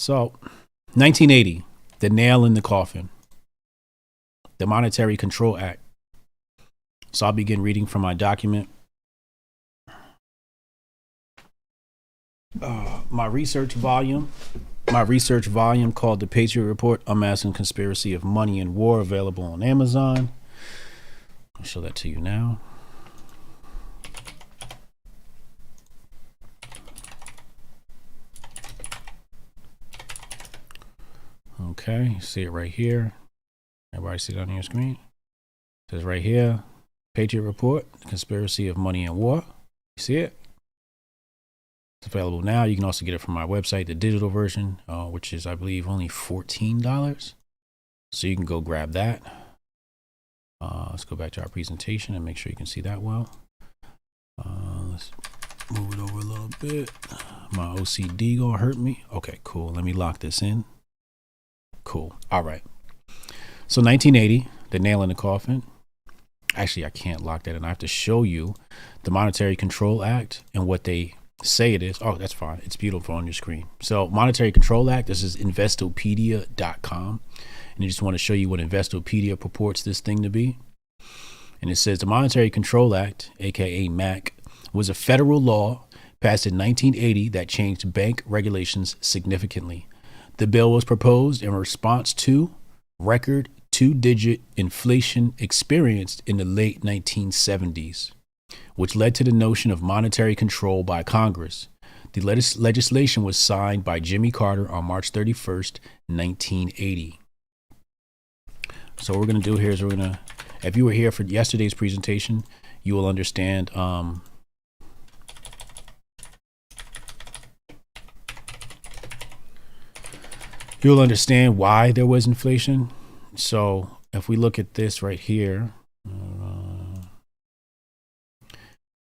So 1980, the nail in the coffin, the Monetary Control Act. So I'll begin reading from my document. My research volume called The Patriot Report, Unmasking Conspiracy of Money and War, available on Amazon. I'll show that to you now. Okay, you see it right here. Everybody see it on your screen? It says right here, Patriot Report, Conspiracy of Money and War. You see it? It's available now. You can also get it from my website, the digital version, which is, I believe, only $14. So you can go grab that. Let's go back to our presentation and make sure you can see that well. Let's move it over a little bit. My OCD gonna hurt me. Okay, cool. Let me lock this in. Cool. All right. So 1980, the nail in the coffin. Actually, I can't lock that in. I have to show you the Monetary Control Act and what they say it is. Oh, that's fine. It's beautiful on your screen. So Monetary Control Act, this is investopedia.com. And I just want to show you what Investopedia purports this thing to be. And it says the Monetary Control Act, aka MAC, was a federal law passed in 1980 that changed bank regulations significantly. The bill was proposed in response to record two-digit inflation experienced in the late 1970s, which led to the notion of monetary control by Congress. The legislation was signed by Jimmy Carter on March 31st, 1980. So what we're going to do here is if you were here for yesterday's presentation, you will understand why there was inflation. So if we look at this right here,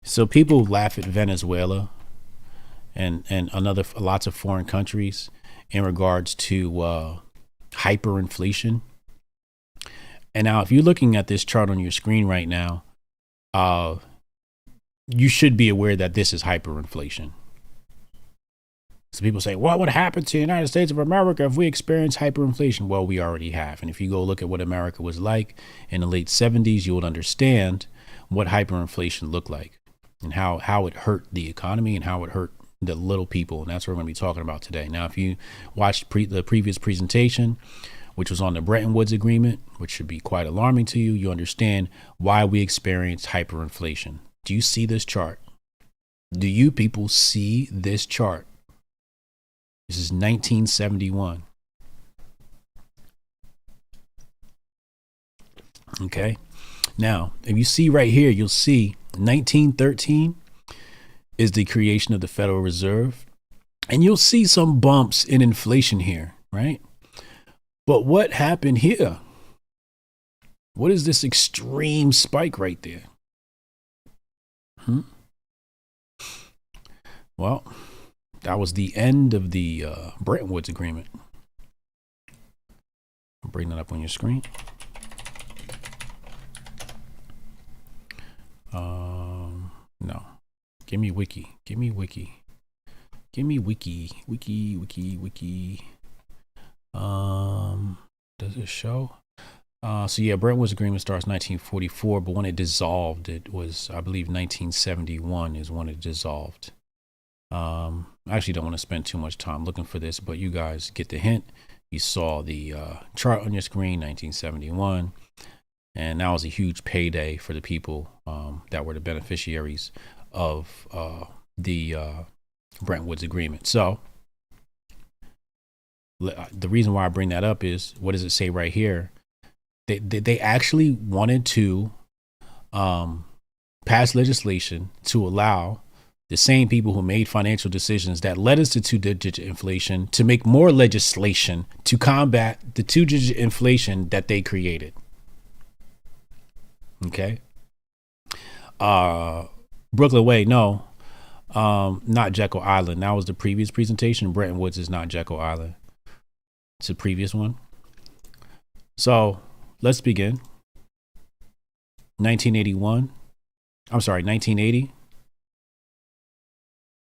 so people laugh at Venezuela and lots of foreign countries in regards to hyperinflation. And now if you're looking at this chart on your screen right now, you should be aware that this is hyperinflation. So people say, what would happen to the United States of America if we experience hyperinflation? Well, we already have. And if you go look at what America was like in the late 70s, you would understand what hyperinflation looked like and how it hurt the economy and how it hurt the little people. And that's what we're going to be talking about today. Now, if you watched the previous presentation, which was on the Bretton Woods Agreement, which should be quite alarming to you, you understand why we experienced hyperinflation. Do you see this chart? Do you people see this chart? This is 1971. Okay. Now, if you see right here, you'll see 1913 is the creation of the Federal Reserve. And you'll see some bumps in inflation here, right? But what happened here? What is this extreme spike right there? Well, that was the end of the Bretton Woods Agreement. I'll bring that up on your screen. No. Give me wiki. Give me wiki. Give me wiki. Wiki. Does it show? So yeah, Bretton Woods Agreement starts 1944, but when it dissolved, it was, I believe, 1971 is when it dissolved. I actually don't want to spend too much time looking for this, but you guys get the hint. You saw the chart on your screen, 1971, and that was a huge payday for the people that were the beneficiaries of the Bretton Woods Agreement. So the reason why I bring that up is, what does it say right here? They actually wanted to pass legislation to allow the same people who made financial decisions that led us to two-digit inflation to make more legislation to combat the two-digit inflation that they created. Okay. Brooklyn Way, no, not Jekyll Island. That was the previous presentation. Bretton Woods is not Jekyll Island. It's the previous one. So let's begin. 1980.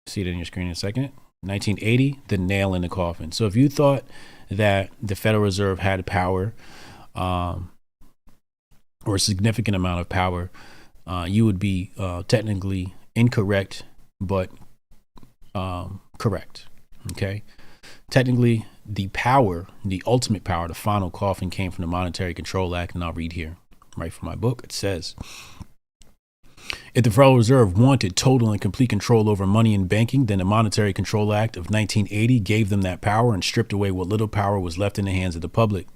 See it on your screen in a second. 1980, the nail in the coffin. So if you thought that the Federal Reserve had power, or a significant amount of power, you would be technically incorrect, but correct. Okay. Technically, the power, the ultimate power, the final coffin came from the Monetary Control Act. And I'll read here right from my book. It says, if the Federal Reserve wanted total and complete control over money and banking, then the Monetary Control Act of 1980 gave them that power and stripped away what little power was left in the hands of the public.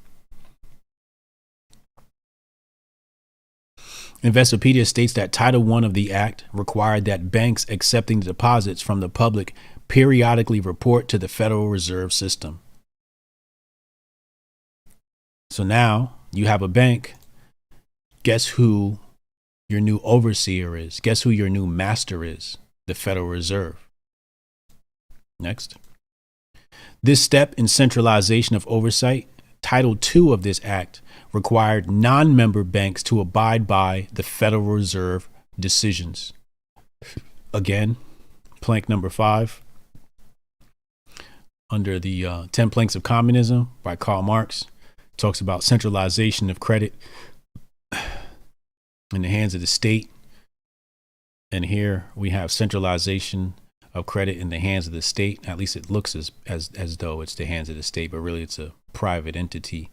Investopedia states that Title I of the Act required that banks accepting deposits from the public periodically report to the Federal Reserve System. So now you have a bank. Guess who your new overseer is? Guess who your new master is? The Federal Reserve. Next. This step in centralization of oversight, Title II of this act, required non-member banks to abide by the Federal Reserve decisions. Again, plank number 5 under the 10 Planks of Communism by Karl Marx talks about centralization of credit in the hands of the state. And here we have centralization of credit in the hands of the state. At least it looks as though it's the hands of the state, but really it's a private entity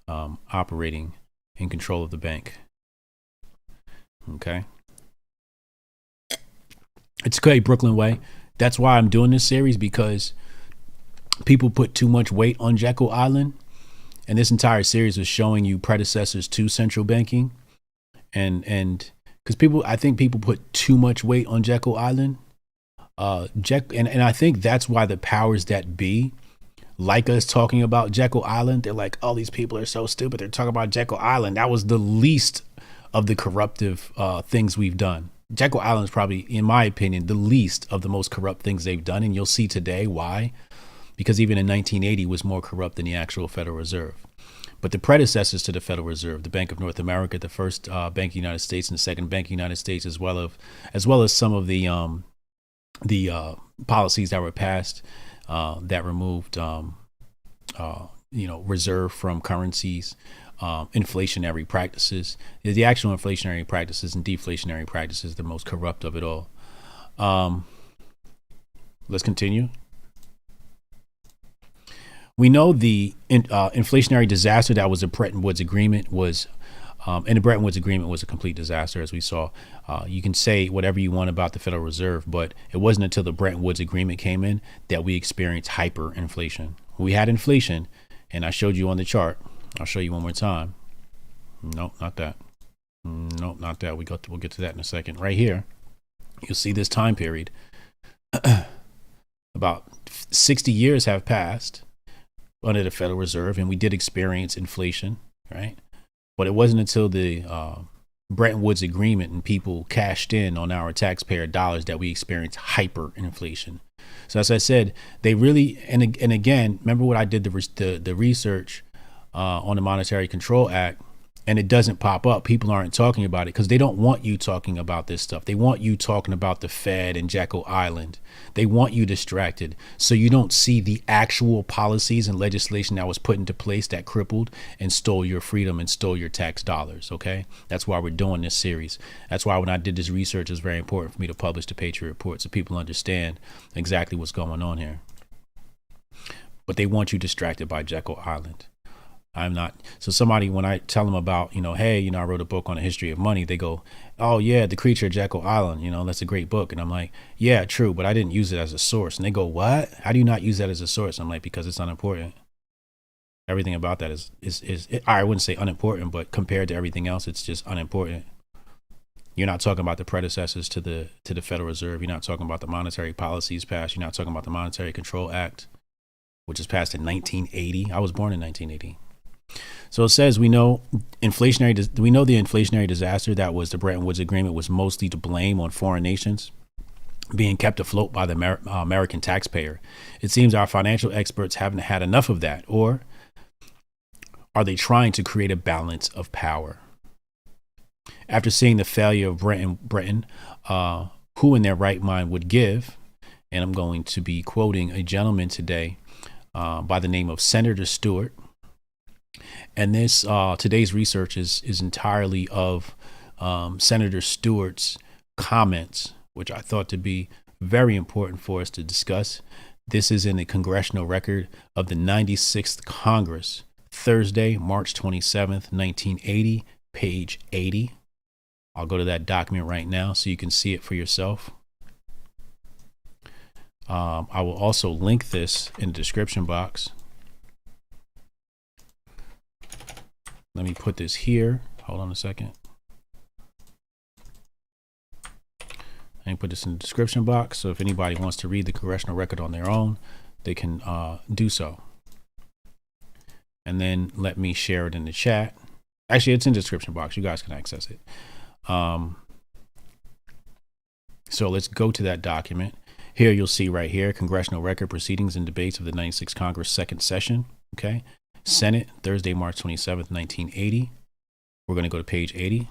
operating in control of the bank. Okay. It's okay, Brooklyn Way. That's why I'm doing this series, because people put too much weight on Jekyll Island. And this entire series was showing you predecessors to central banking. And because I think people put too much weight on Jekyll Island. And I think that's why the powers that be like us talking about Jekyll Island. They're like, oh, these people are so stupid. They're talking about Jekyll Island. That was the least of the corruptive things we've done. Jekyll Island is probably, in my opinion, the least of the most corrupt things they've done. And you'll see today why. Because even in 1980 was more corrupt than the actual Federal Reserve. But the predecessors to the Federal Reserve, the Bank of North America, the first Bank of the United States and the second Bank of the United States, as well as some of the policies that were passed that removed, reserve from currencies, inflationary practices. The actual inflationary practices and deflationary practices, the most corrupt of it all. Let's continue. We know the inflationary disaster that was the Bretton Woods Agreement was, and the Bretton Woods Agreement was a complete disaster, as we saw. You can say whatever you want about the Federal Reserve, but it wasn't until the Bretton Woods Agreement came in that we experienced hyperinflation. We had inflation, and I showed you on the chart. I'll show you one more time. Nope, not that. Nope, not that. We'll get to that in a second. Right here, you'll see this time period. About 60 years have passed under the Federal Reserve, and we did experience inflation, right? But it wasn't until the Bretton Woods Agreement and people cashed in on our taxpayer dollars that we experienced hyperinflation. So as I said, they really, and again, remember what I did the research on the Monetary Control Act, and it doesn't pop up. People aren't talking about it because they don't want you talking about this stuff. They want you talking about the Fed and Jekyll Island. They want you distracted so you don't see the actual policies and legislation that was put into place that crippled and stole your freedom and stole your tax dollars. OK, that's why we're doing this series. That's why when I did this research, it was very important for me to publish the Patriot Report so people understand exactly what's going on here. But they want you distracted by Jekyll Island. I'm not. So somebody, when I tell them about, hey, I wrote a book on the history of money, they go, oh, yeah, The Creature of Jekyll Island. That's a great book. And I'm like, yeah, true. But I didn't use it as a source. And they go, what? How do you not use that as a source? I'm like, because it's unimportant. Everything about that is I wouldn't say unimportant, but compared to everything else, it's just unimportant. You're not talking about the predecessors to the Federal Reserve. You're not talking about the monetary policies passed. You're not talking about the Monetary Control Act, which was passed in 1980. I was born in 1980. So it says we know the inflationary disaster that was the Bretton Woods Agreement was mostly to blame on foreign nations being kept afloat by the American taxpayer. It seems our financial experts haven't had enough of that, or are they trying to create a balance of power? After seeing the failure of Britain, who in their right mind would give And I'm going to be quoting a gentleman today by the name of Senator Stewart. And this today's research is entirely of Senator Stewart's comments, which I thought to be very important for us to discuss. This is in the Congressional record of the 96th Congress, Thursday, March 27th, 1980, page 80. I'll go to that document right now so you can see it for yourself. I will also link this in the description box. Let me put this here. Hold on a second. I can put this in the description box. So if anybody wants to read the Congressional record on their own, they can do so. And then let me share it in the chat. Actually, it's in the description box. You guys can access it. So let's go to that document. Here you'll see right here, Congressional record proceedings and debates of the 96th Congress second session. Okay. Senate, Thursday, March 27th, 1980. We're going to go to page 80.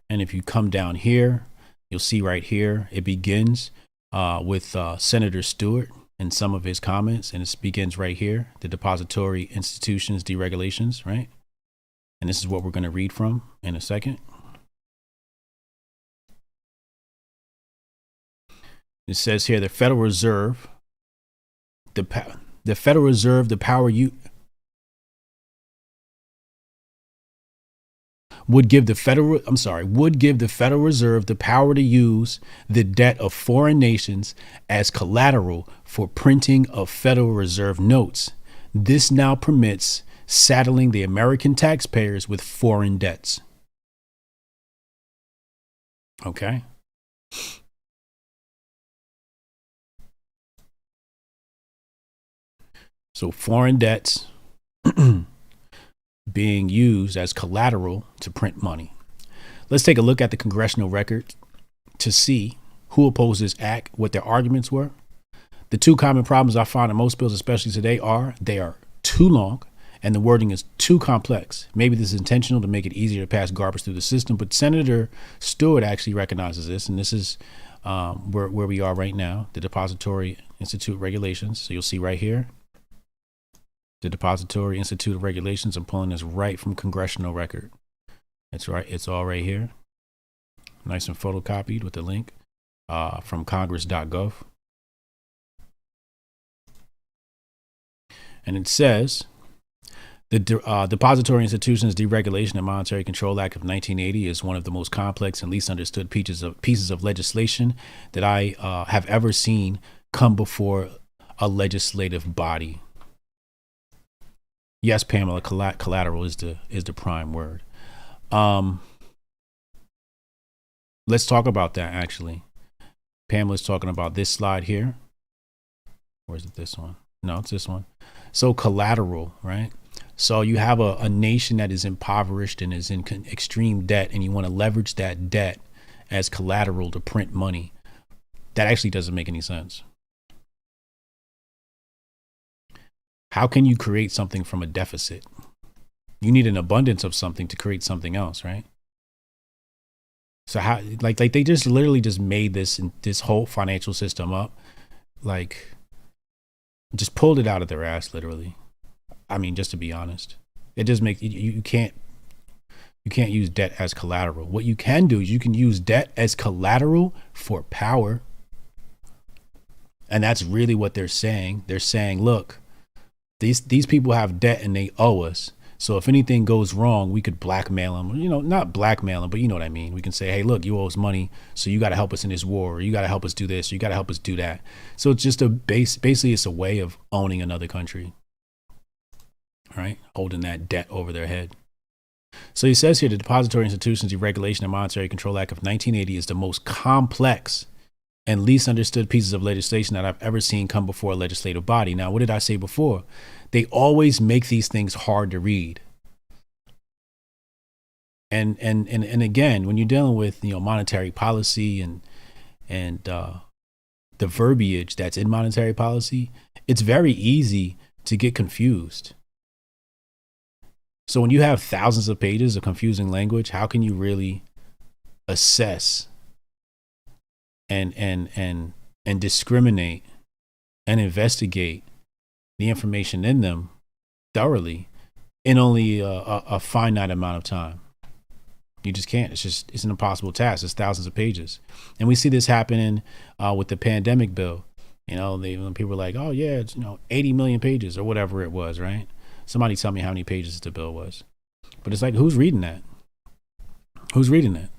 And if you come down here, you'll see right here, it begins with Senator Stewart and some of his comments. And it begins right here, the depository institutions deregulations, right? And this is what we're going to read from in a second. It says here, the Federal Reserve, the Federal Reserve, the power you would give the Federal Reserve the power to use the debt of foreign nations as collateral for printing of Federal Reserve notes. This now permits saddling the American taxpayers with foreign debts. Okay. So foreign debts being used as collateral to print money. Let's take a look at the Congressional record to see who opposed this act, what their arguments were. The two common problems I find in most bills, especially today, are they are too long and the wording is too complex. Maybe this is intentional to make it easier to pass garbage through the system, but Senator Stewart actually recognizes this, and this is where we are right now, the Depository Institute regulations. So you'll see right here, the Depository Institute of Regulations. I'm pulling this right from Congressional record. It's right. It's all right here. Nice and photocopied with the link from congress.gov. And it says, the Depository Institutions Deregulation and Monetary Control Act of 1980 is one of the most complex and least understood pieces of legislation that I have ever seen come before a legislative body. Yes, Pamela, collateral is the prime word. Let's talk about that, actually. Pamela's talking about this slide here. Or is it this one? No, it's this one. So collateral, right? So you have a nation that is impoverished and is in extreme debt, and you want to leverage that debt as collateral to print money. That actually doesn't make any sense. How can you create something from a deficit? You need an abundance of something to create something else, right? So how, like they just literally just made this whole financial system up, like just pulled it out of their ass, literally. I mean, just to be honest, it just makes you can't use debt as collateral. What you can do is you can use debt as collateral for power. And that's really what they're saying. They're saying, look, these people have debt and they owe us. So if anything goes wrong, we could blackmail them, not blackmail them, but you know what I mean? We can say, hey, look, you owe us money. So you got to help us in this war. Or you got to help us do this. Or you got to help us do that. So it's just basically it's a way of owning another country. All right. Holding that debt over their head. So he says here, the Depository Institutions Deregulation and Monetary Control Act of 1980 is the most complex and least understood pieces of legislation that I've ever seen come before a legislative body. Now, what did I say before? They always make these things hard to read. And again, when you're dealing with, monetary policy and the verbiage that's in monetary policy, it's very easy to get confused. So when you have thousands of pages of confusing language, how can you really assess and discriminate and investigate the information in them thoroughly in only a finite amount of time. You just can't. It's an impossible task. It's thousands of pages. And we see this happening with the pandemic bill. You know, when people are like, oh yeah, it's 80 million pages or whatever it was, right? Somebody tell me how many pages the bill was. But it's like, who's reading that? Who's reading that?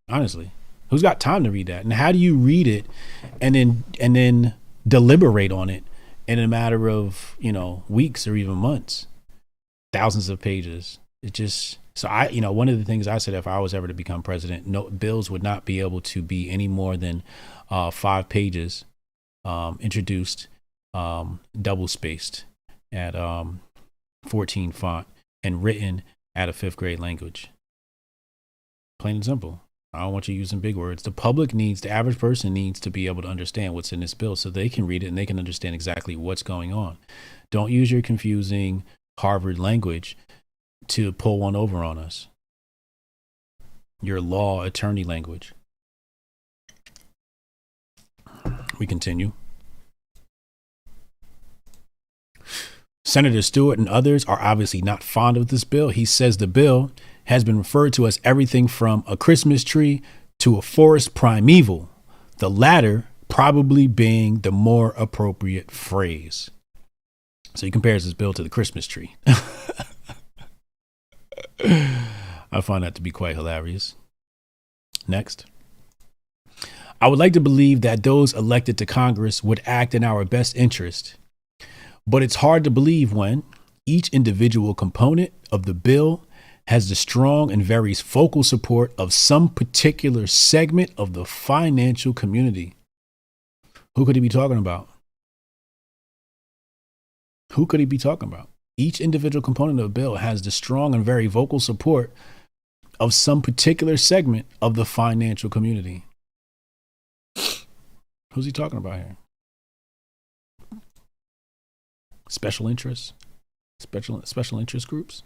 Honestly, who's got time to read that? And how do you read it and then deliberate on it in a matter of, weeks or even months? Thousands of pages. So one of the things I said, if I was ever to become president, no bills would not be able to be any more than 5 pages introduced, double spaced at 14 font and written at a 5th grade language. Plain and simple. I don't want you using big words. The average person needs to be able to understand what's in this bill so they can read it and they can understand exactly what's going on. Don't use your confusing Harvard language to pull one over on us. Your law attorney language. We continue. Senator Stewart and others are obviously not fond of this bill. He says the bill has been referred to as everything from a Christmas tree to a forest primeval, the latter probably being the more appropriate phrase. So he compares this bill to the Christmas tree. I find that to be quite hilarious. Next. I would like to believe that those elected to Congress would act in our best interest, but it's hard to believe when each individual component of the bill has the strong and very vocal support of some particular segment of the financial community. Who could he be talking about? Who could he be talking about? Each individual component of the bill has the strong and very vocal support of some particular segment of the financial community. Who's he talking about here? Special interests? Special interest groups?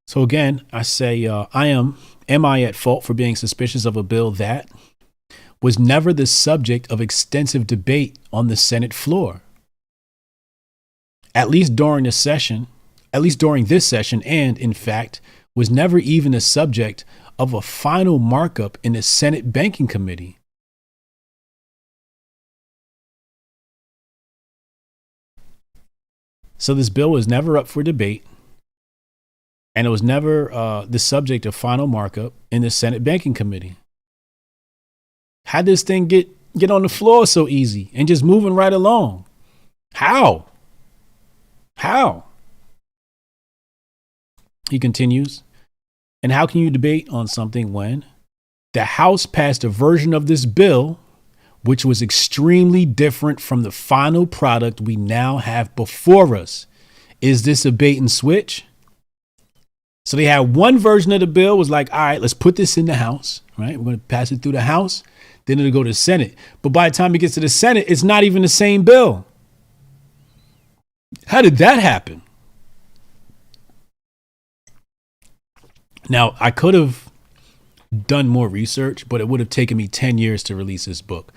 So again, I say, am I at fault for being suspicious of a bill that was never the subject of extensive debate on the Senate floor? At least during this session, and in fact, was never even a subject of a final markup in the Senate Banking Committee. So this bill was never up for debate, and it was never the subject of final markup in the Senate Banking Committee. How'd this thing get on the floor so easy and just moving right along? How? He continues, and how can you debate on something when the House passed a version of this bill which was extremely different from the final product we now have before us? Is this a bait and switch? So they had one version of the bill was like, all right, let's put this in the House, right? We're going to pass it through the House. Then it'll go to the Senate. But by the time it gets to the Senate, it's not even the same bill. How did that happen? Now, I could have done more research, but it would have taken me 10 years to release this book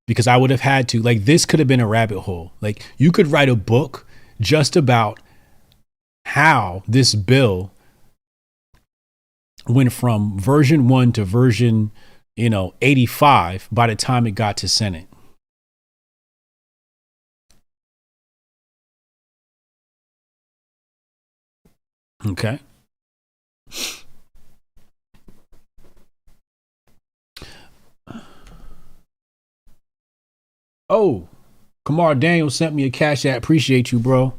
because I would have had to, this could have been a rabbit hole. You could write a book just about how this bill went from version 1 to version, 85 by the time it got to Senate. Okay. Oh, Kamar Daniels sent me a Cash App. Appreciate you, bro.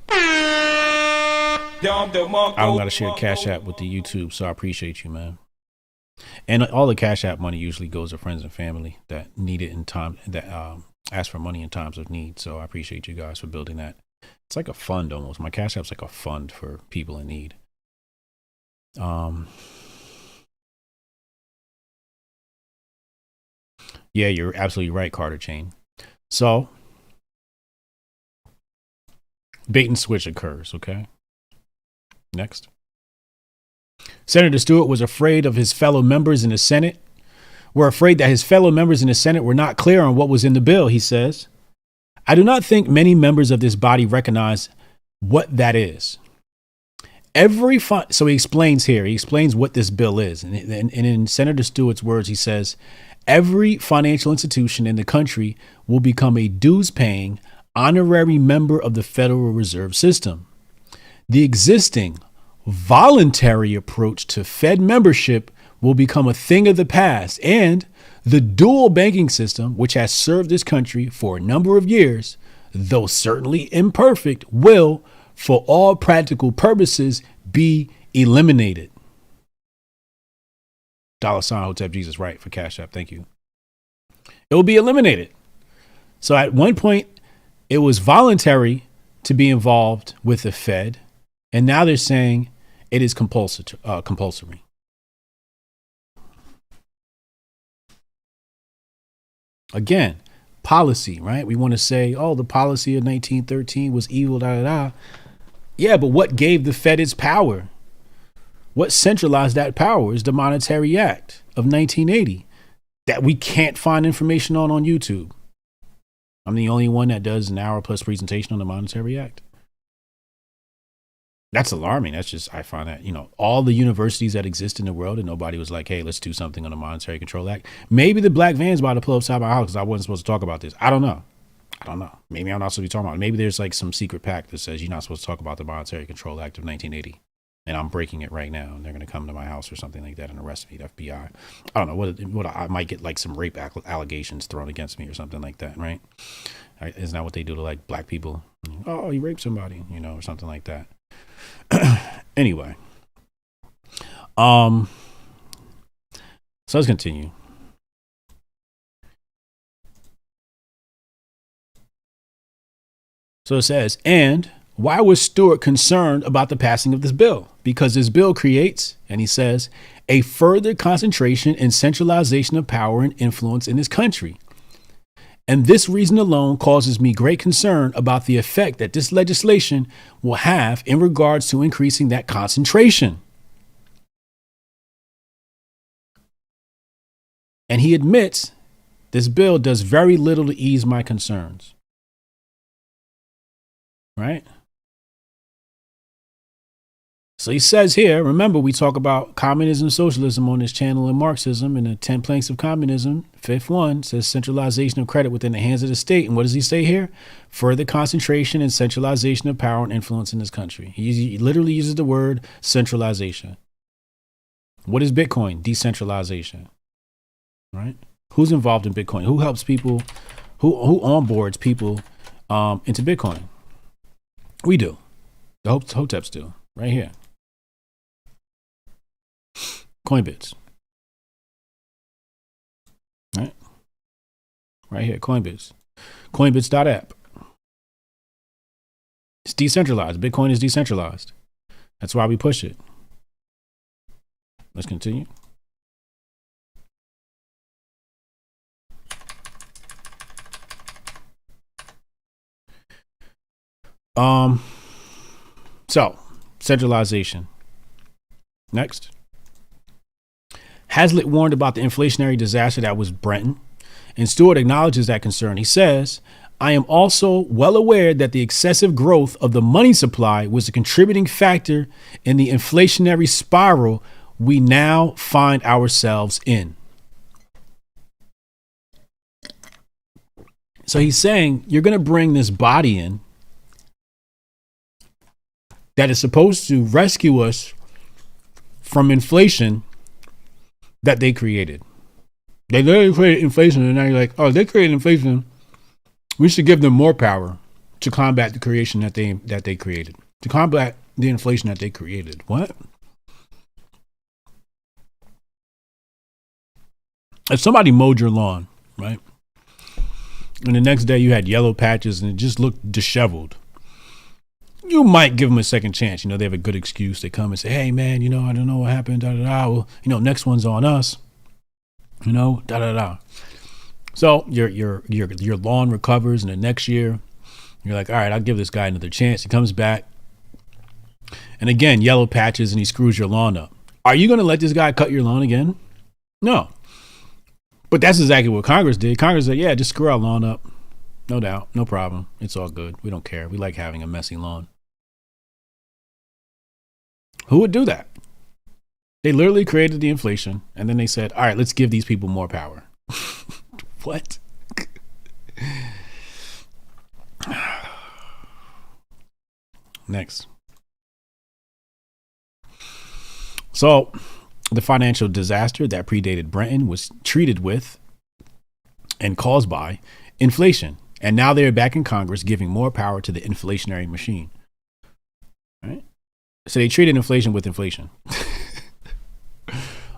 I don't gotta share Cash App with the YouTube, so I appreciate you, man. And all the Cash App money usually goes to friends and family that need it in time, that ask for money in times of need. So I appreciate you guys for building that. It's like a fund almost. My Cash App's like a fund for people in need. Yeah, you're absolutely right, Carter Chain. So bait and switch occurs, okay? Next. Senator Stewart was afraid of his fellow members in the Senate were afraid that his fellow members in the Senate were not clear on what was in the bill, he says. I do not think many members of this body recognize what that is. So he explains here, he explains what this bill is. And in Senator Stewart's words, he says, every financial institution in the country will become a dues-paying honorary member of the Federal Reserve System. The existing voluntary approach to Fed membership will become a thing of the past, and the dual banking system, which has served this country for a number of years, though certainly imperfect, will, for all practical purposes, be eliminated. $ Hotep Jesus, right, for Cash App. Thank you. It will be eliminated. So at one point, it was voluntary to be involved with the Fed, and now they're saying it is compulsory. Again, policy, right? We want to say, oh, the policy of 1913 was evil, Yeah, but what gave the Fed its power? What centralized that power is the Monetary Act of 1980 that we can't find information on YouTube. I'm the only one that does an hour plus presentation on the Monetary Act. That's alarming. That's just, I find that, all the universities that exist in the world and nobody was like, hey, let's do something on the Monetary Control Act. Maybe the black van's about to pull upside my house because I wasn't supposed to talk about this. I don't know. Maybe I'm not supposed to be talking about it. Maybe there's like some secret pact that says you're not supposed to talk about the Monetary Control Act of 1980. And I'm breaking it right now. And they're going to come to my house or something like that and arrest me, the FBI. I don't know what I might get like some rape allegations thrown against me or something like that, right? Isn't that what they do to like black people? Oh, you raped somebody, or something like that. Anyway, so let's continue. So it says, and why was Stewart concerned about the passing of this bill? Because this bill creates, and he says, a further concentration and centralization of power and influence in this country. And this reason alone causes me great concern about the effect that this legislation will have in regards to increasing that concentration. And he admits this bill does very little to ease my concerns. Right? So he says here, remember, we talk about communism, socialism on this channel and Marxism, and the 10 planks of communism. Fifth one says centralization of credit within the hands of the state. And what does he say here? Further concentration and centralization of power and influence in this country. He literally uses the word centralization. What is Bitcoin? Decentralization. Right? Who's involved in Bitcoin? Who helps people? Who onboards people into Bitcoin? We do. The Hoteps do. Right here. Coinbits. Right here, Coinbits. Coinbits.app. It's decentralized. Bitcoin is decentralized. That's why we push it. Let's continue. So centralization. Next. Hazlitt warned about the inflationary disaster that was Brenton, and Stewart acknowledges that concern. He says, I am also well aware that the excessive growth of the money supply was a contributing factor in the inflationary spiral we now find ourselves in. So he's saying you're going to bring this body in that is supposed to rescue us from inflation that they created. They literally created inflation, and now you're like, oh, they created inflation. We should give them more power to combat the creation that they created, to combat the inflation that they created. What? If somebody mowed your lawn, right, and the next day you had yellow patches and it just looked disheveled, you might give them a second chance. They have a good excuse. They come and say, hey, man, I don't know what happened. Well, next one's on us. So your lawn recovers, and the next year you're like, all right, I'll give this guy another chance. He comes back, and again, yellow patches, and he screws your lawn up. Are you going to let this guy cut your lawn again? No. But that's exactly what Congress did. Congress said, yeah, just screw our lawn up. No doubt. No problem. It's all good. We don't care. We like having a messy lawn. Who would do that? They literally created the inflation, and then they said, all right, let's give these people more power. What? Next. So, the financial disaster that predated Britain was treated with and caused by inflation. And now they're back in Congress giving more power to the inflationary machine. All right? So they treated inflation with inflation.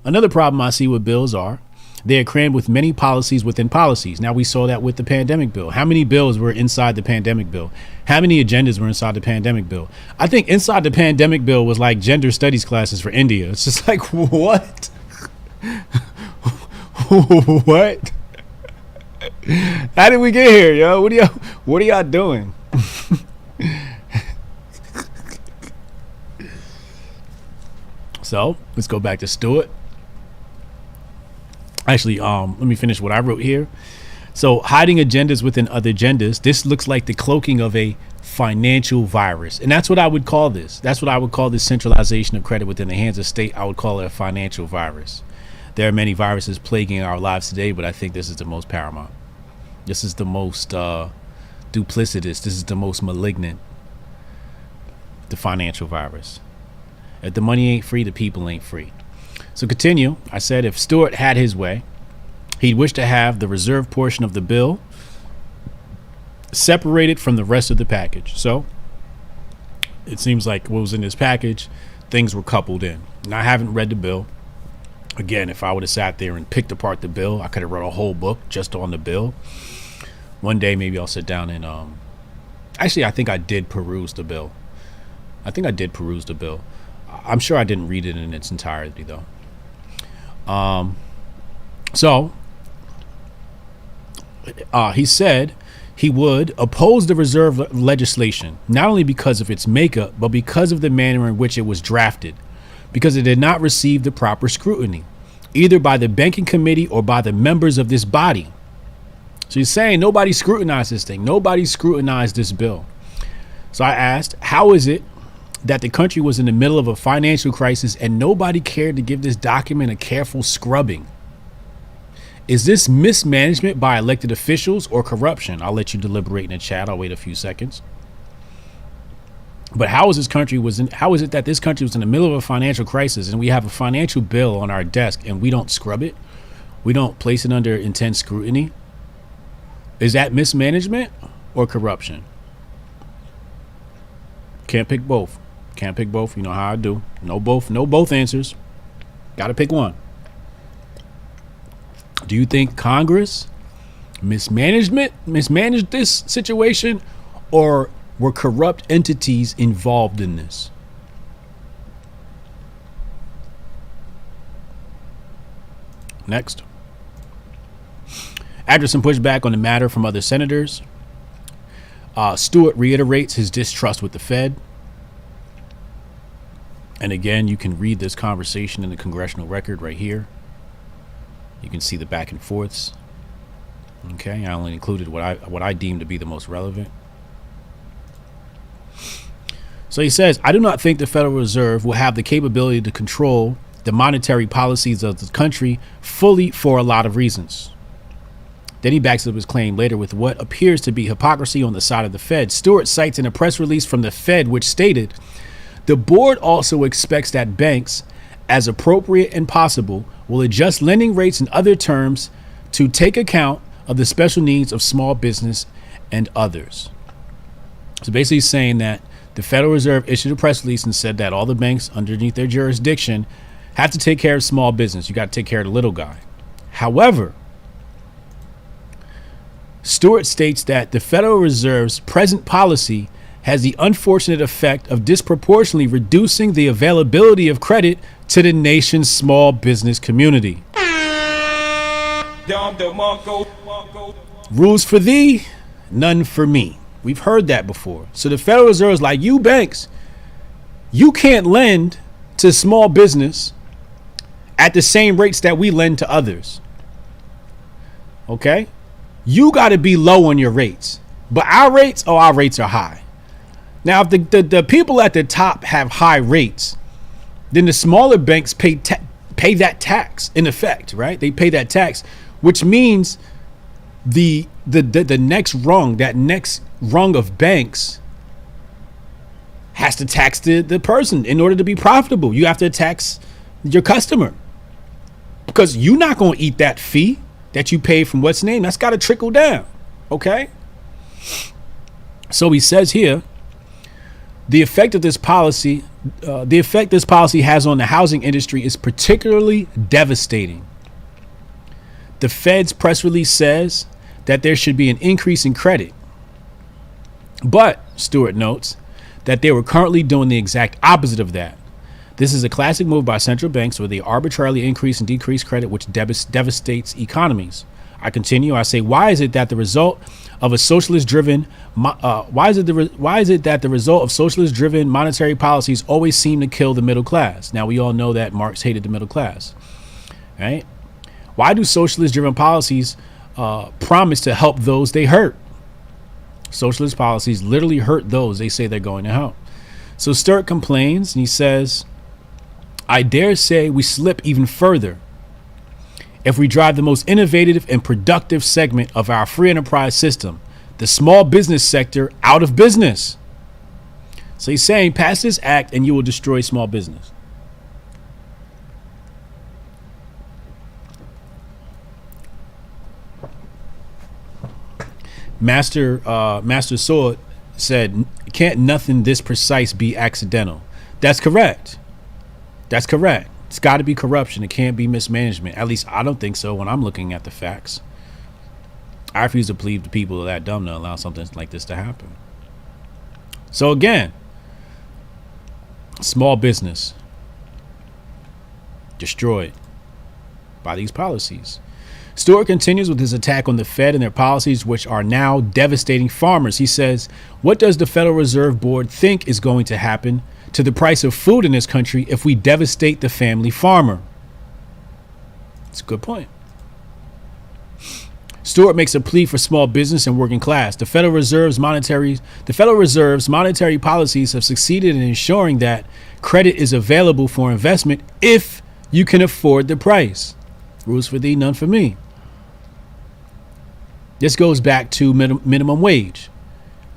Another problem I see with bills are they are crammed with many policies within policies. Now, we saw that with the pandemic bill. How many bills were inside the pandemic bill? How many agendas were inside the pandemic bill? I think inside the pandemic bill was like gender studies classes for India. It's just like, what? What? How did we get here, yo? What are y'all doing? So let's go back to Stewart. Actually, let me finish what I wrote here. So hiding agendas within other agendas. This looks like the cloaking of a financial virus. And that's what I would call this. That's what I would call this centralization of credit within the hands of state. I would call it a financial virus. There are many viruses plaguing our lives today, but I think this is the most paramount. This is the most duplicitous. This is the most malignant. The financial virus. If the money ain't free, the people ain't free. So continue. I said if Stewart had his way, he'd wish to have the reserve portion of the bill separated from the rest of the package. So it seems like what was in this package, things were coupled in. And I haven't read the bill. Again, if I would have sat there and picked apart the bill, I could have wrote a whole book just on the bill. One day, maybe I'll sit down and actually, I think I did peruse the bill. I'm sure I didn't read it in its entirety, though. So he said he would oppose the reserve legislation, not only because of its makeup, but because of the manner in which it was drafted, because it did not receive the proper scrutiny, either by the banking committee or by the members of this body. So he's saying nobody scrutinized this thing. Nobody scrutinized this bill. So I asked, how is it that the country was in the middle of a financial crisis and nobody cared to give this document a careful scrubbing? Is this mismanagement by elected officials or corruption? I'll let you deliberate in the chat. I'll wait a few seconds. But how is it that this country was in the middle of a financial crisis and we have a financial bill on our desk and we don't scrub it? We don't place it under intense scrutiny? Is that mismanagement or corruption? Can't pick both. You know how I do. No both answers. Gotta pick one. Do you think Congress mismanaged this situation, or were corrupt entities involved in this? Next. After some pushback on the matter from other senators, Stewart reiterates his distrust with the Fed. And again, you can read this conversation in the Congressional record right here. You can see the back and forths. Okay, I only included what I deem to be the most relevant. So he says, I do not think the Federal Reserve will have the capability to control the monetary policies of the country fully for a lot of reasons. Then he backs up his claim later with what appears to be hypocrisy on the side of the Fed. Stewart cites in a press release from the Fed, which stated, the board also expects that banks, as appropriate and possible, will adjust lending rates and other terms to take account of the special needs of small business and others. So basically saying that the Federal Reserve issued a press release and said that all the banks underneath their jurisdiction have to take care of small business. You got to take care of the little guy. However, Stewart states that the Federal Reserve's present policy has the unfortunate effect of disproportionately reducing the availability of credit to the nation's small business community. Rules for thee, none for me. We've heard that before. So the Federal Reserve is like, you banks, you can't lend to small business at the same rates that we lend to others. Okay. You got to be low on your rates. But our rates are high. Now, if the people at the top have high rates, then the smaller banks pay that tax in effect, right? They pay that tax, which means the next rung of banks has to tax the person in order to be profitable. You have to tax your customer, because you're not going to eat that fee that you pay from what's name. That's got to trickle down. Okay. So he says here, the effect this policy has on the housing industry is particularly devastating. The Fed's press release says that there should be an increase in credit. But Stewart notes that they were currently doing the exact opposite of that. This is a classic move by central banks where they arbitrarily increase and decrease credit, which devastates economies. I continue. I say, why is it that the result of socialist-driven monetary policies always seem to kill the middle class? Now, we all know that Marx hated the middle class, right? Why do socialist-driven policies promise to help those they hurt? Socialist policies literally hurt those they say they're going to help. So Stewart complains, and he says, I dare say we slip even further if we drive the most innovative and productive segment of our free enterprise system, the small business sector, out of business. So he's saying, pass this act and you will destroy small business. Master Sword said, can't nothing this precise be accidental? That's correct. That's correct. It's got to be corruption. It can't be mismanagement. At least I don't think so when I'm looking at the facts. I refuse to believe the people are that dumb to allow something like this to happen. So again, small business destroyed by these policies. Stewart continues with his attack on the Fed and their policies, which are now devastating farmers. He says, what does the Federal Reserve Board think is going to happen to the price of food in this country if we devastate the family farmer? It's a good point. Stewart makes a plea for small business and working class. The Federal Reserve's monetary policies have succeeded in ensuring that credit is available for investment if you can afford the price. Rules for thee, none for me. This goes back to minimum wage.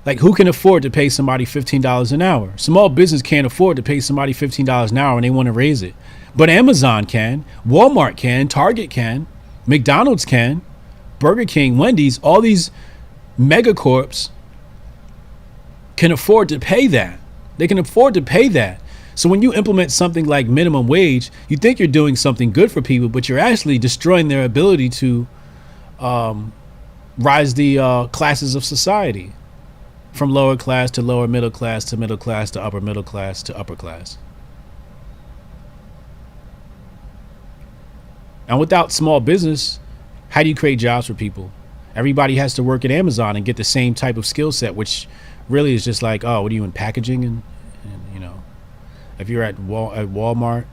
Like, who can afford to pay somebody $15 an hour? Small business can't afford to pay somebody $15 an hour and they want to raise it. But Amazon can, Walmart can, Target can, McDonald's can, Burger King, Wendy's, all these megacorps can afford to pay that. They can afford to pay that. So when you implement something like minimum wage, you think you're doing something good for people, but you're actually destroying their ability to rise the classes of society, from lower class to lower middle class to middle class to upper middle class to upper class. And without small business, how do you create jobs for people? Everybody has to work at Amazon and get the same type of skill set, which really is just like, oh, what are you in packaging? And you know, if you're at Walmart,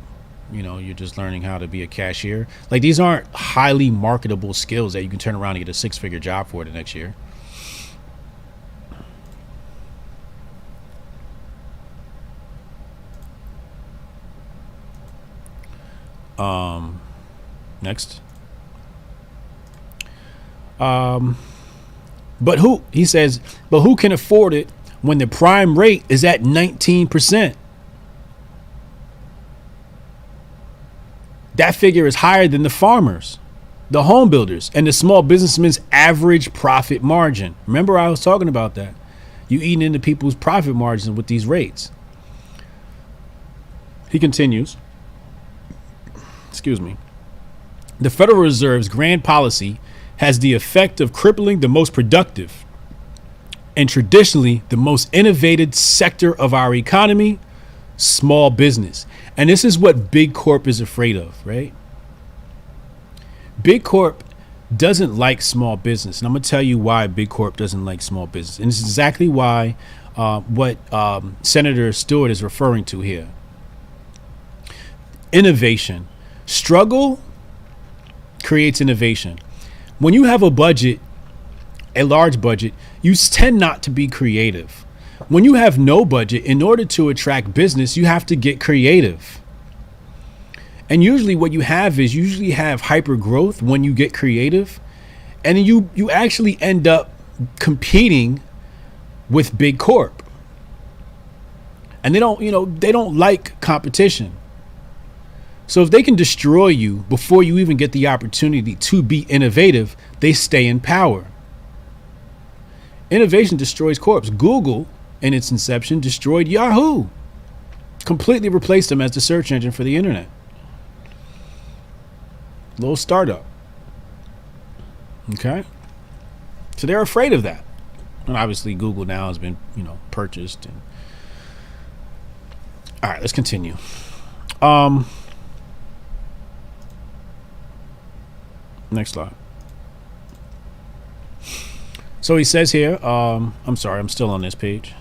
you know, you're just learning how to be a cashier. Like, these aren't highly marketable skills that you can turn around and get a six-figure job for the next year. Next. But who can afford it when the prime rate is at 19%? That figure is higher than the farmers, the home builders, and the small businessman's average profit margin. Remember, I was talking about that. You eating into people's profit margins with these rates. He continues. Excuse me. The Federal Reserve's grand policy has the effect of crippling the most productive and traditionally the most innovative sector of our economy, small business. And this is what Big Corp is afraid of, right? Big Corp doesn't like small business. And I'm going to tell you why Big Corp doesn't like small business. And it's exactly why what Senator Stewart is referring to here. Innovation. Struggle creates innovation. When you have a budget, a large budget, you tend not to be creative. When you have no budget, in order to attract business, you have to get creative. And usually what you have is hyper growth when you get creative. And then you actually end up competing with big corp. And they don't like competition. So if they can destroy you before you even get the opportunity to be innovative, they stay in power. Innovation destroys corps. Google, in its inception, destroyed Yahoo. Completely replaced them as the search engine for the internet. Little startup. Okay. So they're afraid of that. And obviously Google now has been, purchased. And all right, let's continue. Next slide. So he says here, I'm sorry, I'm still on this page.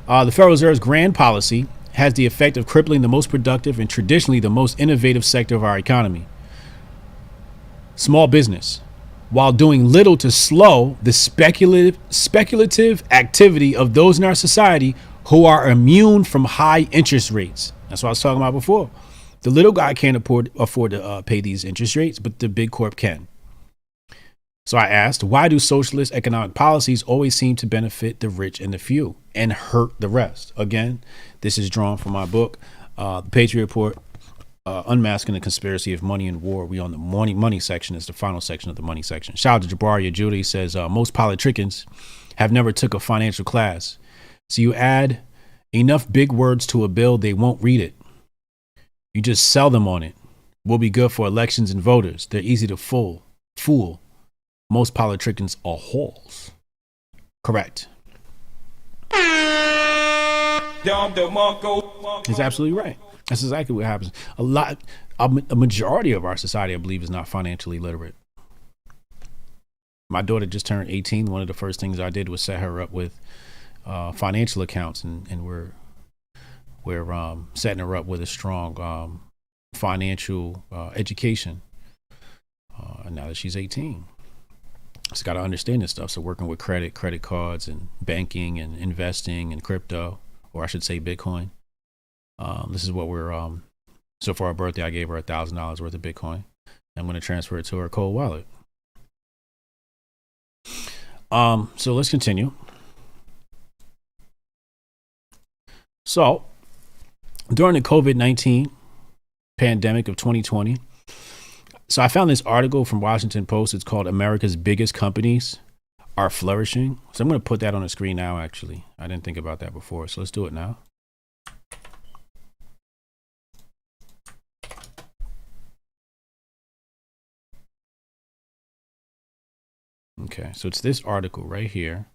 The Federal Reserve's grand policy has the effect of crippling the most productive and traditionally the most innovative sector of our economy, small business, while doing little to slow the speculative activity of those in our society who are immune from high interest rates. That's what I was talking about before. The little guy can't afford to pay these interest rates, but the big corp can. So I asked, why do socialist economic policies always seem to benefit the rich and the few and hurt the rest? Again, this is drawn from my book, The Patriot Report, Unmasking the Conspiracy of Money and War. We on the money section. Is the final section of the money section. Shout out to Jabaria Judy. Says most politicians have never took a financial class. So you add enough big words to a bill, they won't read it. You just sell them on it. Will be good for elections and voters. They're easy to fool. Most politicians are whores. Correct. He's absolutely right. That's exactly what happens. A majority of our society, I believe, is not financially literate. My daughter just turned 18. One of the first things I did was set her up with financial accounts, and we're setting her up with a strong financial education. Now that she's 18, she's got to understand this stuff. So working with credit cards, and banking, and investing, and crypto, or I should say Bitcoin. This is what we're. So for our birthday, I gave her $1,000 worth of Bitcoin. I'm going to transfer it to her cold wallet. So let's continue. So during the COVID-19 pandemic of 2020, so I found this article from Washington Post. It's called America's Biggest Companies Are Flourishing. So I'm going to put that on the screen now, actually. I didn't think about that before. So let's do it now. Okay, so it's this article right here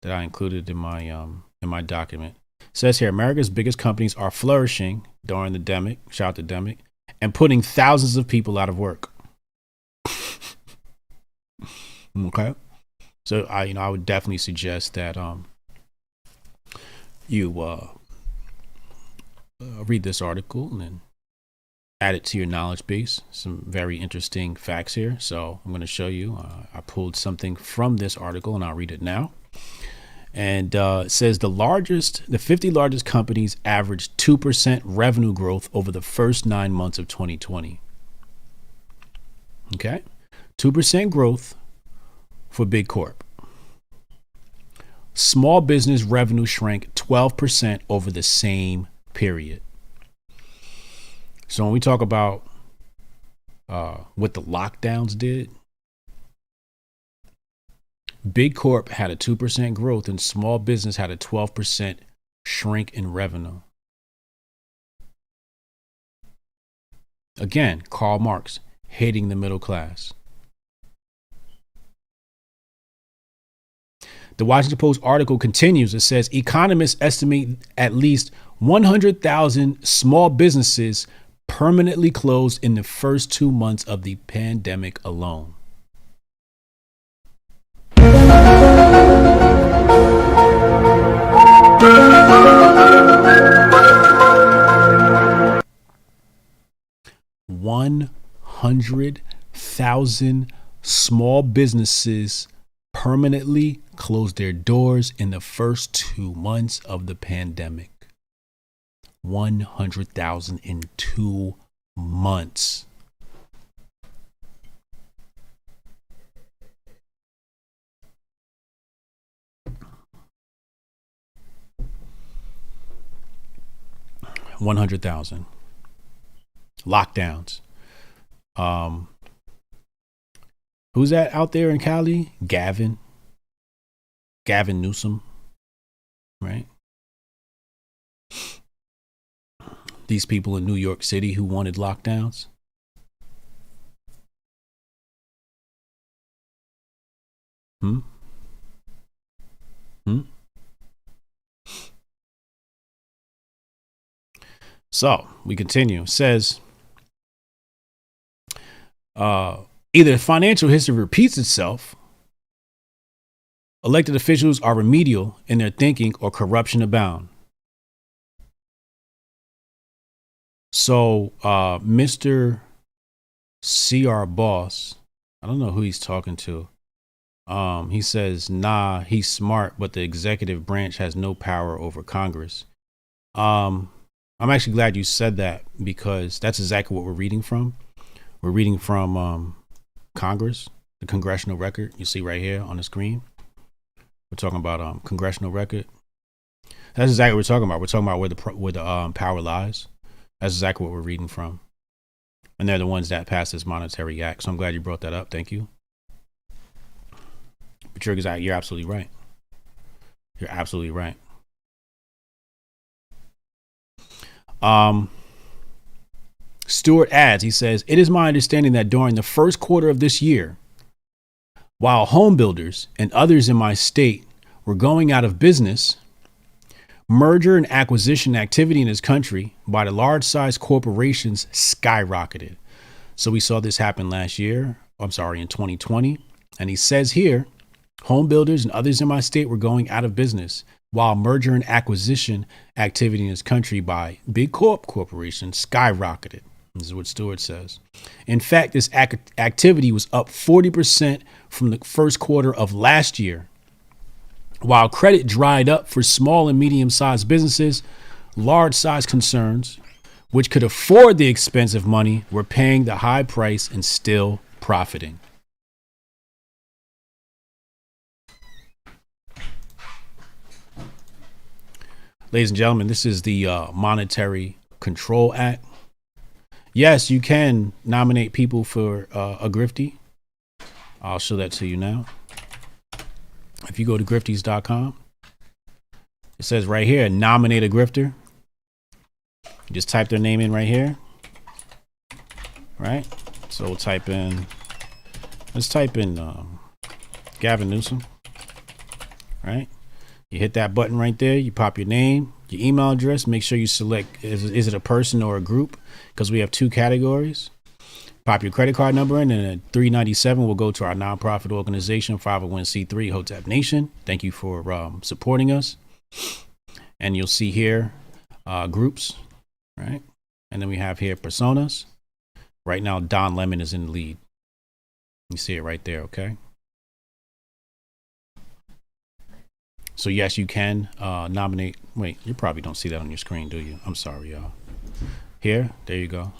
that I included in my document. It says here, America's biggest companies are flourishing during the demic, shout out to demic, and putting thousands of people out of work. Okay, so I would definitely suggest that you read this article and then add it to your knowledge base. Some very interesting facts here. So I'm going to show you. I pulled something from this article and I'll read it now. And it says the 50 largest companies averaged 2% revenue growth over the first 9 months of 2020. Okay, 2% growth for Big Corp. Small business revenue shrank 12% over the same period. So when we talk about what the lockdowns did, Big Corp had a 2% growth and small business had a 12% shrink in revenue. Again, Karl Marx hating the middle class. The Washington Post article continues. It says economists estimate at least 100,000 small businesses permanently closed in the first 2 months of the pandemic alone. $100,000 Small businesses permanently closed their doors in the first 2 months of the pandemic. 100,000 in 2 months. $100,000 lockdowns. Who's that out there in Cali? Gavin Newsom, right? These people in New York City who wanted lockdowns. Hmm. So we continue. It says, either financial history repeats itself, elected officials are remedial in their thinking, or corruption abound. So Mr. CR Boss, I don't know who he's talking to. He says, nah, he's smart, but the executive branch has no power over Congress. I'm actually glad you said that, because that's exactly what we're reading from. We're reading from Congress, the Congressional record. You see right here on the screen. We're talking about Congressional record. That's exactly what we're talking about. We're talking about where the power lies. That's exactly what we're reading from. And they're the ones that passed this monetary act. So I'm glad you brought that up. Thank you. But you're absolutely right. You're absolutely right. Stewart adds, he says, it is my understanding that during the first quarter of this year, while home builders and others in my state were going out of business, merger and acquisition activity in this country by the large size corporations skyrocketed. So we saw this happen in 2020. And he says here, home builders and others in my state were going out of business, while merger and acquisition activity in this country by big corporations skyrocketed. This is what Stewart says. In fact, this activity was up 40% from the first quarter of last year. While credit dried up for small and medium-sized businesses, large-sized concerns, which could afford the expensive money, were paying the high price and still profiting. Ladies and gentlemen, this is the Monetary Control Act. Yes, you can nominate people for a grifty. I'll show that to you now. If you go to grifties.com, it says right here, nominate a grifter. You just type their name in right here. Right? So we'll type in, let's type in Gavin Newsom. Right? You hit that button right there. You pop your name, your email address. Make sure you select, is it a person or a group? Because we have 2 categories. Pop your credit card number in, and at $3.97 will go to our nonprofit organization, 501c3 Hotep Nation. Thank you for supporting us. And you'll see here groups, right? And then we have here personas. Right now, Don Lemon is in the lead. You see it right there, okay? So yes, you can nominate. Wait, you probably don't see that on your screen, do you? I'm sorry, y'all. Here, there you go.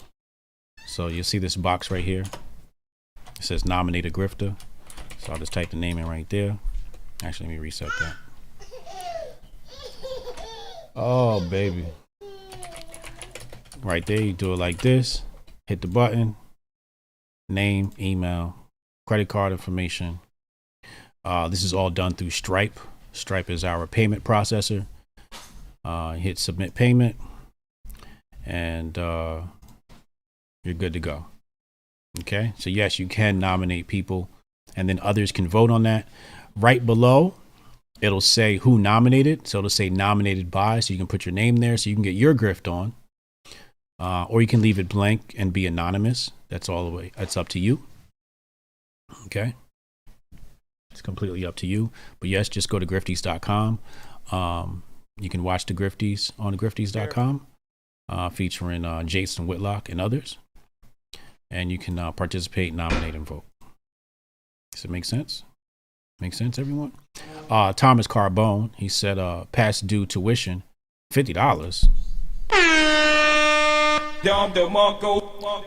So you'll see this box right here. It says nominate a grifter. So I'll just type the name in right there. Actually, let me reset that. Oh, baby. Right there, you do it like this. Hit the button. Name, email, credit card information. This is all done through Stripe. Stripe is our payment processor. Hit submit payment, and you're good to go. Okay, so yes, you can nominate people, and then others can vote on that. Right below, it'll say who nominated. So it'll say nominated by, so you can put your name there so you can get your grift on. Or you can leave it blank and be anonymous. That's all the way. That's up to you. Okay. It's completely up to you. But yes, just go to grifties.com. You can watch the grifties on grifties.com, featuring Jason Whitlock and others. And you can participate, nominate, and vote. Does it make sense? Make sense, everyone? Thomas Carbone, he said, past due tuition, $50.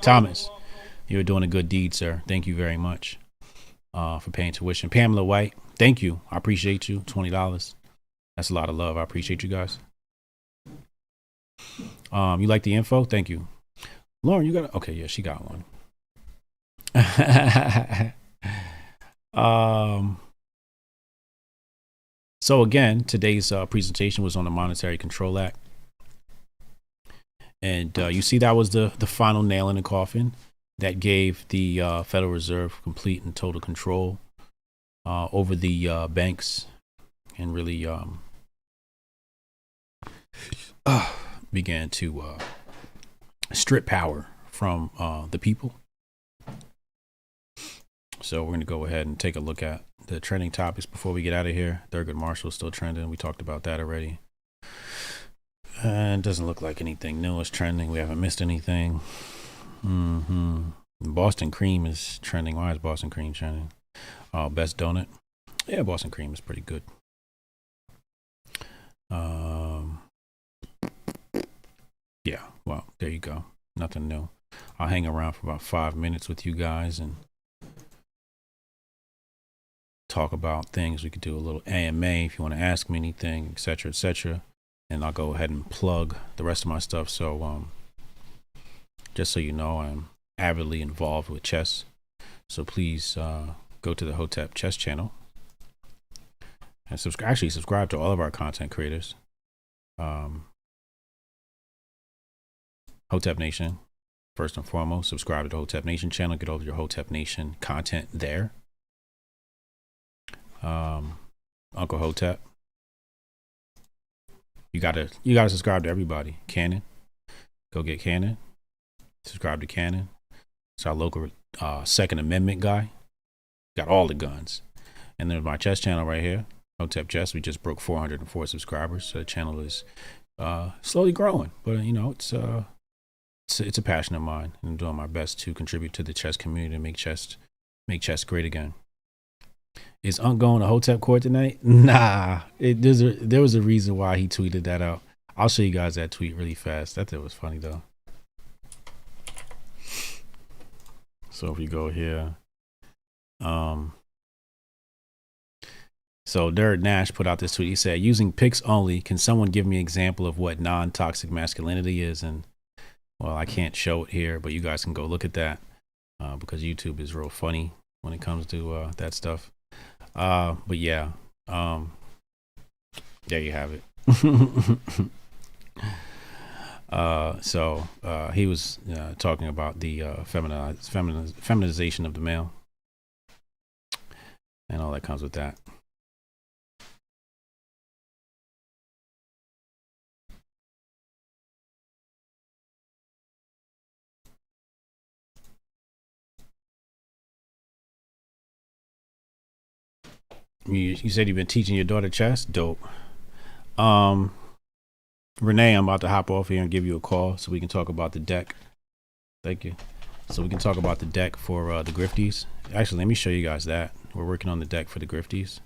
Thomas, you're doing a good deed, sir. Thank you very much for paying tuition. Pamela White, thank you. I appreciate you. $20. That's a lot of love. I appreciate you guys. You like the info? Thank you. Lauren, you got okay, yeah, she got one. So again, today's presentation was on the Monetary Control Act. And you see that was the final nail in the coffin that gave the Federal Reserve complete and total control over the banks, and really began to strip power from the people. So we're going to go ahead and take a look at the trending topics before we get out of here. Thurgood Marshall is still trending. We talked about that already. And it doesn't look like anything new is trending. We haven't missed anything. Boston cream is trending. Why is Boston cream trending? Best donut. Yeah, Boston cream is pretty good. Yeah, well, there you go. Nothing new. I'll hang around for about 5 minutes with you guys and talk about things. We could do a little AMA if you want to ask me anything, etc., etc. And I'll go ahead and plug the rest of my stuff. So just so you know, I'm avidly involved with chess. So please go to the Hotep Chess channel and subscribe to all of our content creators. Hotep Nation, first and foremost, subscribe to the Hotep Nation channel. Get all of your Hotep Nation content there. Uncle Hotep. You gotta subscribe to everybody. Cannon, go get Cannon. Subscribe to Cannon. It's our local Second Amendment guy. Got all the guns. And there's my chess channel right here, Hotep Chess. We just broke 404 subscribers. So the channel is slowly growing, but you know it's a passion of mine. I'm doing my best to contribute to the chess community and make chess great again. Is Unc going to Hotep court tonight? Nah. There was a reason why he tweeted that out. I'll show you guys that tweet really fast. That was funny though. So if we go here, so Derek Nash put out this tweet. He said, "Using pics only, can someone give me an example of what non-toxic masculinity is?" And well, I can't show it here, but you guys can go look at that because YouTube is real funny when it comes to that stuff. But yeah, there you have it. So he was talking about the feminization of the male and all that comes with that. You said you've been teaching your daughter chess? Dope. Renee, I'm about to hop off here and give you a call so we can talk about the deck. Thank you. So we can talk about the deck for the Grifties. Actually, let me show you guys that. We're working on the deck for the Grifties.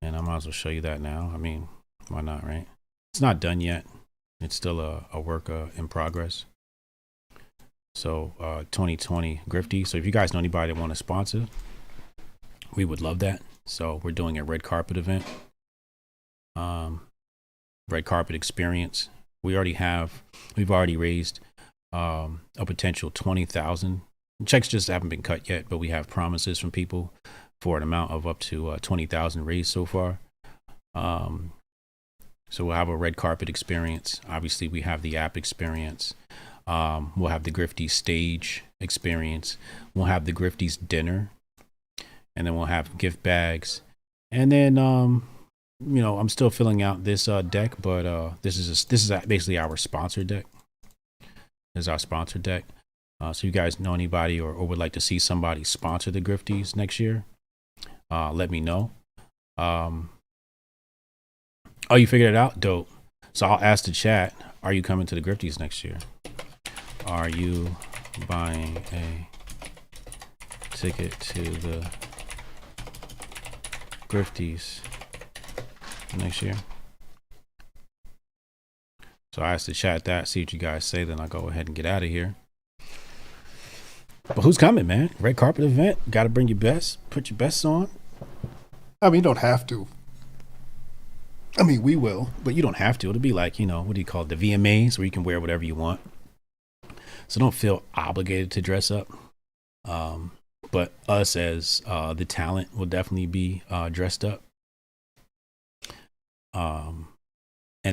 And I might as well show you that now. I mean, why not, right? It's not done yet. It's still a work in progress. So 2020 Grifty. So if you guys know anybody that want to sponsor, we would love that. So we're doing a red carpet event, red carpet experience. We've already raised a potential 20,000 checks. Just haven't been cut yet, but we have promises from people for an amount of up to 20,000 raised so far. So we'll have a red carpet experience. Obviously we have the app experience. We'll have the Grifty stage experience. We'll have the Grifty's dinner. And then we'll have gift bags. And then, you know, I'm still filling out this deck, but this is basically our sponsor deck. This is our sponsor deck. So you guys know anybody or would like to see somebody sponsor the Grifties next year, let me know. Oh, you figured it out? Dope. So I'll ask the chat, are you coming to the Grifties next year? Are you buying a ticket to the Grifties next year. So I asked to chat that, see what you guys say, then I'll go ahead and get out of here. But who's coming, man? Red carpet event. Got to bring your best. Put your best on. I mean, you don't have to. I mean, we will, but you don't have to. It'll be like, you know, what do you call it? The VMAs, where you can wear whatever you want. So don't feel obligated to dress up. But us as the talent will definitely be dressed up. And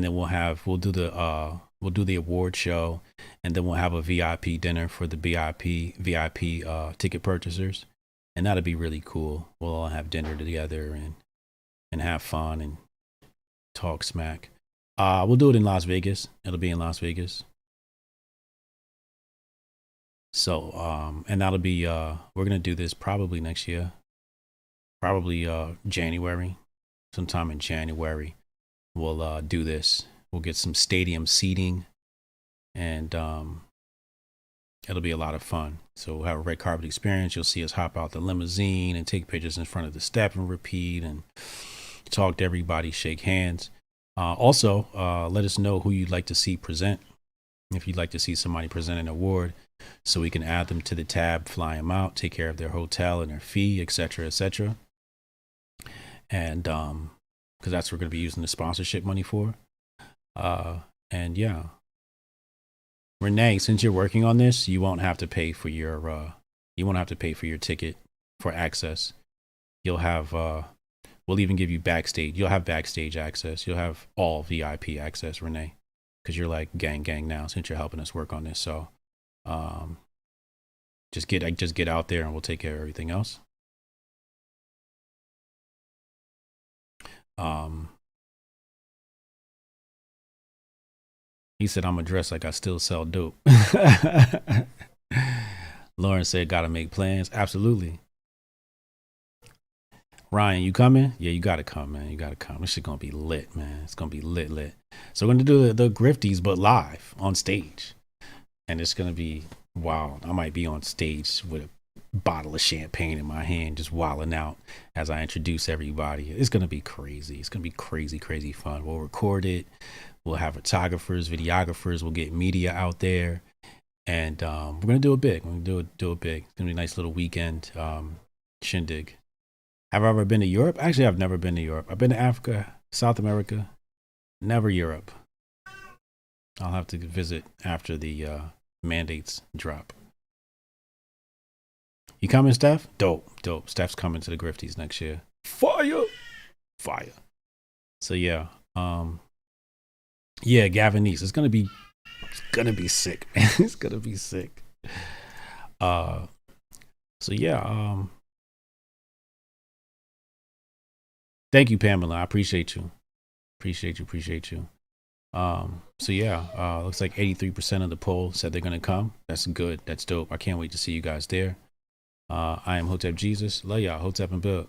then we'll do the award show, and then we'll have a VIP dinner for the VIP ticket purchasers, and that'll be really cool. We'll all have dinner together and have fun and talk smack. We'll do it in Las Vegas. It'll be in Las Vegas. So and that'll be we're gonna do this probably next year, probably January, sometime in January. We'll do this. We'll get some stadium seating, and it'll be a lot of fun. So we'll have a red carpet experience. You'll see us hop out the limousine and take pictures in front of the step and repeat and talk to everybody, shake hands. Also, let us know who you'd like to see present. If you'd like to see somebody present an award, so we can add them to the tab, fly them out, take care of their hotel and their fee, etc., etc. And because that's what we're going to be using the sponsorship money for. And yeah, Renee, since you're working on this, you won't have to pay for your ticket for access. You'll have we'll even give you backstage. You'll have backstage access. You'll have all VIP access, Renee, because you're like gang now since you're helping us work on this. So just get out there and we'll take care of everything else. He said, I'm gonna dress like I still sell dope. Lauren said, gotta make plans. Absolutely. Ryan, you coming? Yeah, you gotta come, man. You gotta come. This shit gonna be lit, man. It's gonna be lit. So we're gonna do the Grifties, but live on stage. And it's gonna be wild. I might be on stage with a bottle of champagne in my hand, just wilding out as I introduce everybody. It's gonna be crazy. It's gonna be crazy fun. We'll record it. We'll have photographers, videographers. We'll get media out there, and we're gonna do it big. We're gonna do it big. It's gonna be a nice little weekend shindig. Have I ever been to Europe? Actually, I've never been to Europe. I've been to Africa, South America, never Europe. I'll have to visit after the mandates drop. You coming, Steph? Dope. Steph's coming to the Grifties next year. Fire. So yeah, yeah, Gavin East. It's gonna be sick, man. It's gonna be sick. So yeah, thank you, Pamela. I appreciate you. So yeah, looks like 83% of the poll said they're gonna come. That's good. That's dope. I can't wait to see you guys there. I am Hotep Jesus. Love y'all. Hotep and Bill.